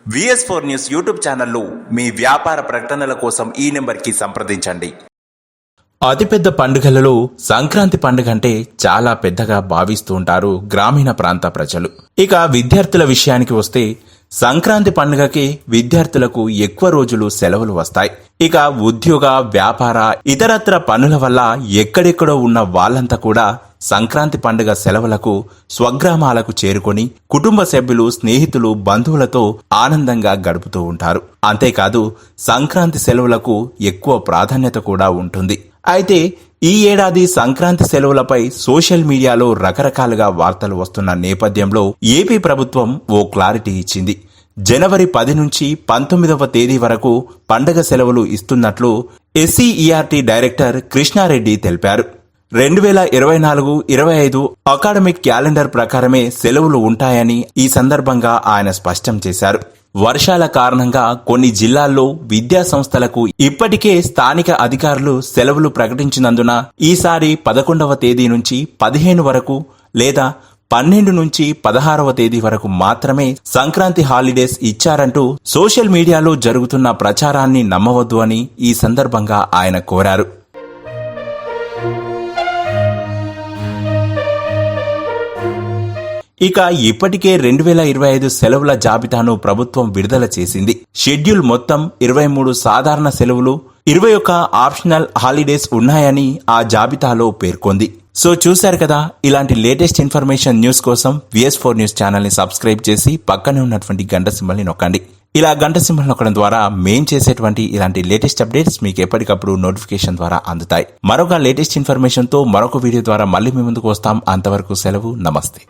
VS4 news YouTube ఛానల్లో మీ వ్యాపార ప్రకటనల కోసం ఈ నెంబర్కి సంప్రదించండి. అతిపెద్ద పండుగలలో సంక్రాంతి పండుగ అంటే చాలా పెద్దగా భావిస్తూ ఉంటారు గ్రామీణ ప్రాంత ప్రజలు. ఇక విద్యార్థుల విషయానికి వస్తే సంక్రాంతి పండుగకి విద్యార్థులకు ఎక్కువ రోజులు సెలవులు వస్తాయి. ఇక ఉద్యోగ, వ్యాపార, ఇతరత్ర పనుల వల్ల ఎక్కడెక్కడో ఉన్న వాళ్ళంతా కూడా సంక్రాంతి పండుగ సెలవులకు స్వగ్రామాలకు చేరుకొని కుటుంబ సభ్యులు, స్నేహితులు, బంధువులతో ఆనందంగా గడుపుతూ ఉంటారు. అంతేకాదు సంక్రాంతి సెలవులకు ఎక్కువ ప్రాధాన్యత కూడా ఉంటుంది. అయితే ఈ ఏడాది సంక్రాంతి సెలవులపై సోషల్ మీడియాలో రకరకాలుగా వార్తలు వస్తున్న నేపథ్యంలో ఏపీ ప్రభుత్వం ఓ క్లారిటీ ఇచ్చింది. జనవరి 10 నుంచి 19వ తేదీ వరకు పండగ సెలవులు ఇస్తున్నట్లు SCERT డైరెక్టర్ కృష్ణారెడ్డి తెలిపారు. 2024-25 అకాడమిక్ క్యాలెండర్ ప్రకారమే సెలవులు ఉంటాయని ఈ సందర్భంగా ఆయన స్పష్టం చేశారు. వర్షాల కారణంగా కొన్ని జిల్లాల్లో విద్యా సంస్థలకు ఇప్పటికే స్థానిక అధికారులు సెలవులు ప్రకటించినందున ఈసారి 11వ తేదీ నుంచి 15 వరకు లేదా 12 నుంచి 16వ తేదీ వరకు మాత్రమే సంక్రాంతి హాలిడేస్ ఇచ్చారంటూ సోషల్ మీడియాలో జరుగుతున్న ప్రచారాన్ని నమ్మవద్దు అని ఈ సందర్భంగా ఆయన కోరారు. ఇక ఇప్పటికే 2025 సెలవుల జాబితాను ప్రభుత్వం విడుదల చేసింది. షెడ్యూల్ మొత్తం 23 సాధారణ సెలవులు, 21 ఆప్షనల్ హాలిడేస్ ఉన్నాయని ఆ జాబితాలో పేర్కొంది. సో చూశారు కదా, ఇలాంటి లేటెస్ట్ ఇన్ఫర్మేషన్ న్యూస్ కోసం VS4 న్యూస్ ఛానల్ ని సబ్స్క్రైబ్ చేసి పక్కనే ఉన్నటువంటి గంట సింబల్ ని నొక్కండి. ఇలా గంట సింబల్ నొక్కడం ద్వారా మేం చేసేటువంటి ఇలాంటి లేటెస్ట్ అప్డేట్స్ మీకు ఎప్పటికప్పుడు నోటిఫికేషన్ ద్వారా అందుతాయి. మరొక లేటెస్ట్ ఇన్ఫర్మేషన్ తో మరొక వీడియో ద్వారా మళ్ళీ మీ ముందుకు వస్తాం. అంతవరకు సెలవు, నమస్తే.